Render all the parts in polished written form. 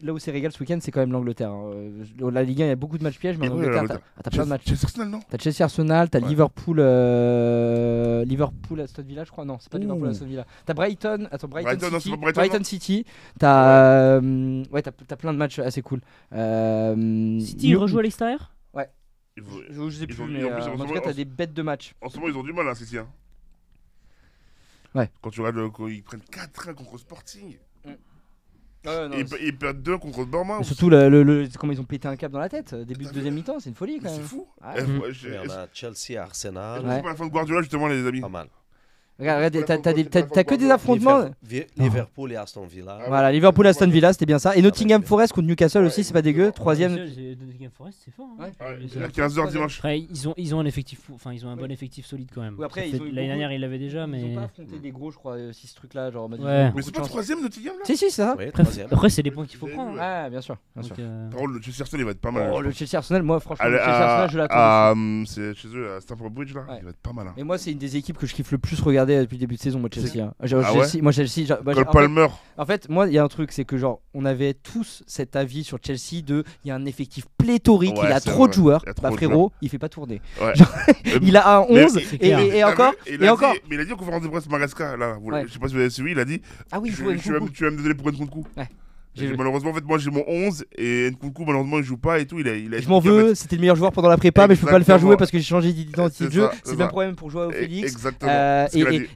Là où c'est régal ce week-end, c'est quand même l'Angleterre. Hein. La Ligue 1, il y a beaucoup de matchs pièges, mais en Angleterre, t'as plein de matchs. Chelsea Arsenal, non? T'as Chelsea Arsenal, t'as Liverpool Aston Villa, je crois. Non, c'est pas Liverpool Aston Villa. T'as Brighton City. T'as plein de matchs assez cool. City, il rejoue à l'extérieur? Ouais. Je sais plus, mais en tout cas, t'as des bêtes de matchs. En ce moment, ils ont du mal, City. Ouais. Quand tu regardes, ils prennent 4-1 contre Sporting. Non, ils perdent 2 contre Bournemouth. Surtout comment ils ont pété un cap dans la tête. Début de deuxième mi-temps, c'est une folie quand même. C'est fou. On a Chelsea, Arsenal. C'est pas la fin de Guardiola justement les amis. Pas mal. Regarde, t'as que des affrontements. Liverpool et Aston Villa. Voilà, Liverpool, Aston Villa, c'était bien ça. Et Nottingham Forest contre Newcastle aussi, c'est pas dégueu. Troisième. Nottingham Forest, c'est fort. À 15h dimanche. Après, ils ont un effectif, enfin ils ont un bon effectif solide quand même. L'année dernière, ils l'avaient déjà, mais. Ils ont pas affronté des gros, je crois, si ce truc-là, genre. Ouais. Mais c'est pas troisième Nottingham là? Si, c'est ça. Après, c'est des points qu'il faut prendre. Ouais, bien sûr. Par contre, le Chelsea Arsenal, il va être pas mal. Le Chelsea Arsenal, moi, franchement, le Chelsea Arsenal, je l'attends. C'est chez eux à Stamford Bridge là, il va être pas mal. Et moi, c'est une des équipes que je kiffe le plus regarder depuis le début de saison, moi, Chelsea. Chelsea. Cole Palmer. En fait, moi, il y a un truc, c'est que genre, on avait tous cet avis sur Chelsea de, il y a un effectif pléthorique, il a trop de joueurs. Bah frérot, il fait pas tourner. Il a un 11 et encore. Mais il a dit en conférence de presse Maresca là, je sais pas si vous avez suivi, il a dit. Ah oui, tu vas me donner pour Nkunku. Malheureusement, en fait, moi j'ai mon 11 et Nkunku, malheureusement, il joue pas et tout. Je m'en veux, c'était le meilleur joueur pendant la prépa, mais je peux pas le faire jouer parce que j'ai changé d'identité de jeu. C'est le même problème pour jouer au Félix. Exactement.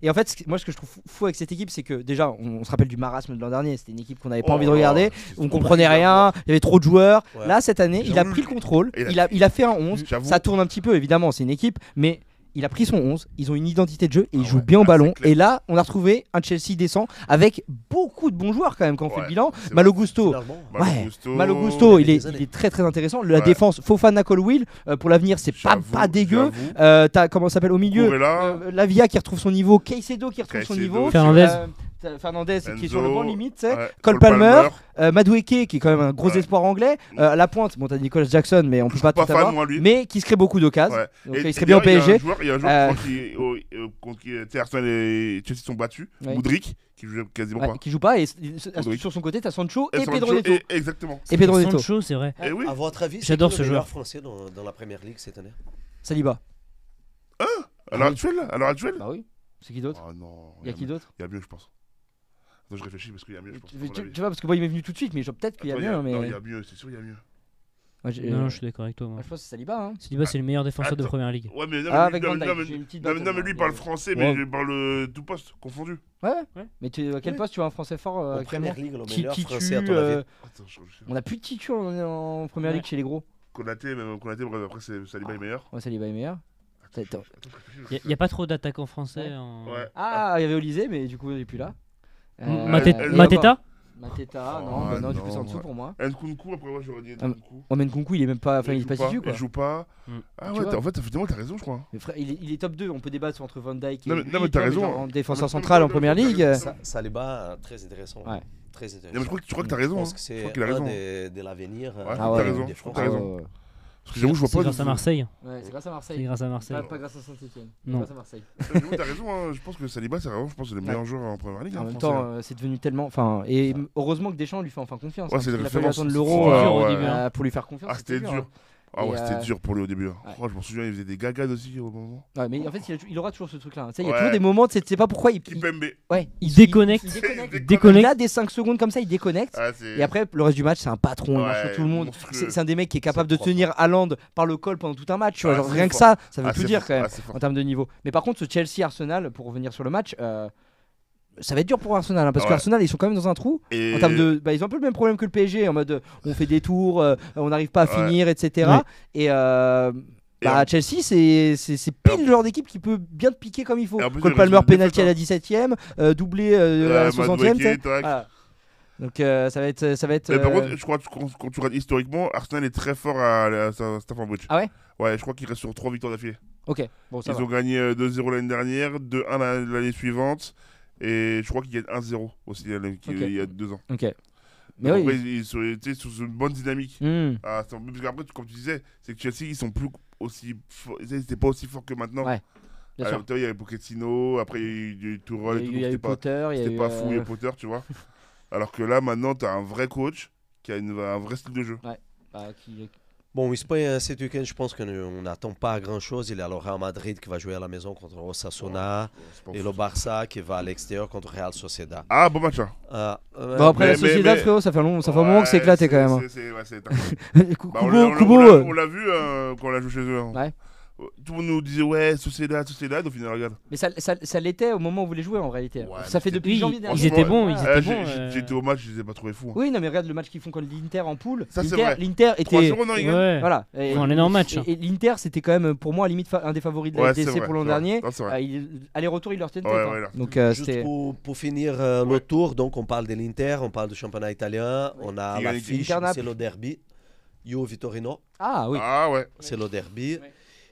Et en fait, moi, ce que je trouve fou avec cette équipe, c'est que déjà, on se rappelle du marasme de l'an dernier. C'était une équipe qu'on n'avait pas envie de regarder. On comprenait rien, il y avait trop de joueurs. Là, cette année, il a pris le contrôle. Il a fait un 11. Ça tourne un petit peu, évidemment, c'est une équipe, mais. Il a pris son 11, ils ont une identité de jeu et ils jouent bien au ballon. Et là, on a retrouvé un Chelsea décent avec beaucoup de bons joueurs quand même quand on fait le bilan. Malo Gusto, il est très très intéressant. La défense, Fofana, Colwill, pour l'avenir, c'est pas dégueu. T'as comment ça s'appelle au milieu, Lavia qui retrouve son niveau, Caicedo qui retrouve son niveau, Fernandez qui est sur le banc limite, Cole Palmer, Madueke qui est quand même un gros espoir anglais. À la pointe, bon t'as Nicolas Jackson mais on peut pas tout avoir, mais qui se crée beaucoup d'occasions. Donc il serait bien au PSG. Il y a un joueur contre qui Arsenal et Chelsea sont battus, Mudryk, qui joue quasiment pas. Qui joue pas et sur son côté t'as Sancho et Pedro Neto. Exactement. Et Pedro Neto. Sancho, c'est vrai. À votre avis, j'adore ce joueur français dans la Première Ligue cette année? Saliba. À l'heure actuelle? Bah oui. C'est qui d'autre? Il y a qui d'autre? Il y a mieux, je pense. Non, je réfléchis parce qu'il y a mieux, je pense. Tu vois, parce que moi il m'est venu tout de suite, mais peut-être qu'il y a mieux. Non, il y a mieux, c'est sûr, il y a mieux. Non, je suis d'accord avec toi. Je pense que c'est Saliba. Saliba, c'est le meilleur défenseur de Première Ligue. Ouais, mais avec Van Dijk, j'ai une petite non, mais lui il parle français, mais il parle tout poste confondu. Ouais. Mais à quel poste tu vois un français fort actuellement? Première Ligue, le meilleur français à ton avis? On a plus de titu en Première Ligue chez les gros. Konaté, bref, après Saliba est meilleur. Ouais, Saliba est meilleur. Il n'y a pas trop d'attaquants français. Ah, il y avait Olysée, mais du coup il est plus là. Mateta? Mateta, non, du coup c'est en dessous pour moi. Nkunku, après moi j'aurais dit Nkunku. Mais Nkunku il est même pas, il est pas situ quoi. Il joue pas. Ah ouais, en fait effectivement t'as raison je crois. Il est top 2, on peut débattre entre Van Dijk et non mais t'as raison. En défenseur central en Première Ligue. Saliba, très intéressant. Très intéressant. Mais je crois que t'as raison. Je pense que c'est un de l'avenir. T'as raison. Parce que j'avoue, je vois pas. C'est grâce à Marseille. Ouais, c'est grâce à Marseille. C'est grâce à Marseille. Pas grâce à Saint-Etienne. Non. Grâce à Marseille. T'as raison, je pense que Saliba, c'est vraiment, le meilleur joueur en Première Ligue. En même temps, c'est devenu tellement. Enfin, et heureusement que Deschamps lui fait enfin confiance. Ouais, c'est il a fallu attendre l'Euro pour lui faire confiance. Ah, c'était dur. Ah ouais, c'était dur pour lui au début. Je m'en souviens, il faisait des gagades aussi au moment. Ouais, mais en fait, il aura toujours ce truc-là. Il y a toujours des moments, tu sais pas pourquoi il déconnecte. Il a des 5 secondes comme ça, il déconnecte. Et après, le reste du match, c'est un patron, il marche sur tout le monde. C'est un des mecs qui est capable de tenir Haaland par le col pendant tout un match. Rien que ça veut tout dire quand même en termes de niveau. Mais par contre, ce Chelsea-Arsenal, pour revenir sur le match. Ça va être dur pour Arsenal parce qu'Arsenal ils sont quand même dans un trou en termes de ils ont un peu le même problème que le PSG en mode on fait des tours, on n'arrive pas à finir, etc. Et Chelsea c'est pile le genre d'équipe qui peut bien te piquer comme il faut. Cole Palmer penalty à la 17ème, doublé à la 60ème. Donc ça va être. Mais par contre, je crois que quand tu regardes historiquement, Arsenal est très fort à Stamford Bridge. Ah ouais? Ouais, je crois qu'il reste sur 3 victoires d'affilée. Ok, bon ça va. Ils ont gagné 2-0 l'année dernière, 2-1 l'année suivante. Et je crois qu'il y a 1-0 aussi il y a 2 ans. Ok. Mais après, ils sont sur une bonne dynamique. Parce qu'après, comme tu disais, c'est que Chelsea, ils sont plus aussi forts. Ils n'étaient pas aussi forts que maintenant. Ouais. Bien sûr. Il y avait Pochettino, après il y a eu Tourelle, il y a eu Potter, c'était pas fou, il y a eu Potter, tu vois. Alors que là, maintenant, tu as un vrai coach qui a un vrai style de jeu. Ouais. Bon, Espagne, cet week-end, je pense qu'on n'attend pas grand-chose. Il y a le Real Madrid qui va jouer à la maison contre Osasuna et le Barça qui va à l'extérieur contre Real Sociedad. Ah, bon match. Bon, après, la Sociedad, frérot, ça fait un moment que c'est éclaté quand même. On l'a vu quand on l'a joué chez eux. Ouais. Tout le monde nous disait ouais, Sociedad, au final, regarde. Mais ça l'était au moment où vous voulez jouer en réalité. Ouais, ça fait depuis janvier dernier. Ils étaient bons. J'étais au match, je les ai pas trouvés fous. Oui, non, mais regarde le match qu'ils font contre l'Inter en poule. Ça, c'est vrai. L'Inter était. Voilà. Ils font un énorme match. Et l'Inter, c'était quand même pour moi à limite un des favoris de la LDC pour l'an dernier. Aller-retour, ils leur tiennent tête. Donc, juste pour finir le tour, donc on parle de l'Inter, on parle du championnat italien, on a l'affiche, c'est le derby. Juve-Torino. Ah oui. Ah ouais. C'est le derby.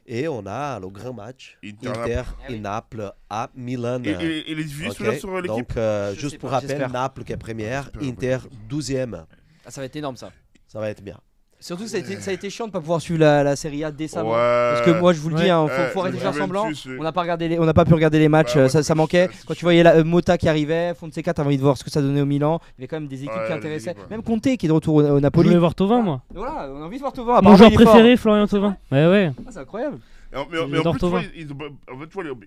Et on a le grand match, Inter et Naples à Milan. Et les diffuses sur l'équipe. Donc, juste pour rappel, Naples qui est première, Inter 12e. Ah, ça va être énorme ça. Ça va être bien. Surtout, ça a été chiant de ne pas pouvoir suivre la Série A décemment. Parce que moi, je vous le dis, faut arrêter de faire semblant. On n'a pas pu regarder les matchs, ça manquait. Quand tu voyais Mota qui arrivait, Fonseca, t'avais envie de voir ce que ça donnait au Milan. Il y avait quand même des équipes qui intéressaient. Même Conte qui est de retour au Napoli. Je voulais voir Thauvin, moi. Voilà, on a envie de voir Thauvin. Mon joueur préféré, Florian Thauvin. Ouais. C'est incroyable. Mais en plus, tu vois,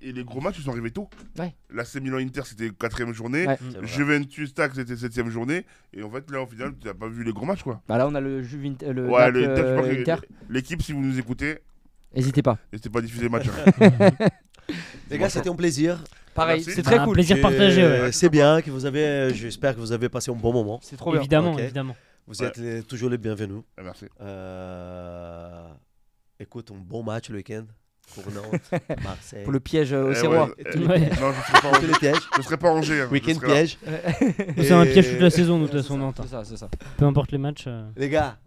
les gros matchs, ils sont arrivés tôt. Ouais. La Milan-Inter, c'était 4ème journée. Ouais. Juventus-Tac, c'était 7ème journée. Et en fait, là, au final, tu n'as pas vu les gros matchs, quoi. Bah là, on a le Inter. L'équipe, si vous nous écoutez, n'hésitez pas. N'hésitez pas à diffuser les matchs. Les gars, c'était un plaisir. Pareil, c'est très cool. Un plaisir partagé. C'est bien que vous avez. J'espère que vous avez passé un bon moment. C'est trop bien. Évidemment. Vous êtes toujours les bienvenus. Merci. Écoute, un bon match le week-end pour Nantes, Marseille. Pour le piège au Serrois. Non, je ne serai pas Angers. Week-end piège. C'est un piège toute la saison, de toute façon, Nantes. C'est ça. Peu importe les matchs. Les gars,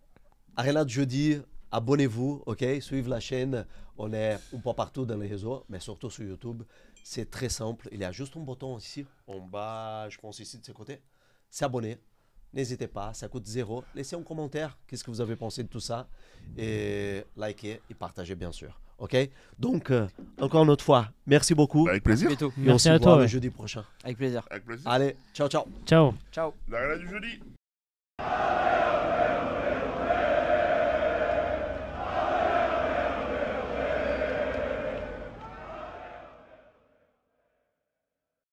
Arena de jeudi, abonnez-vous, ok? Suivez la chaîne. On est un peu partout dans les réseaux, mais surtout sur YouTube. C'est très simple. Il y a juste un bouton ici, en bas, je pense ici de ce côté. S'abonner. N'hésitez pas, ça coûte 0. Laissez un commentaire, qu'est-ce que vous avez pensé de tout ça. Et likez et partagez bien sûr. Ok? Donc, encore une autre fois, merci beaucoup. Avec plaisir. Merci à toi. Le jeudi prochain. Avec plaisir. Avec plaisir. Allez, ciao. Ciao. Ciao. La du jeudi.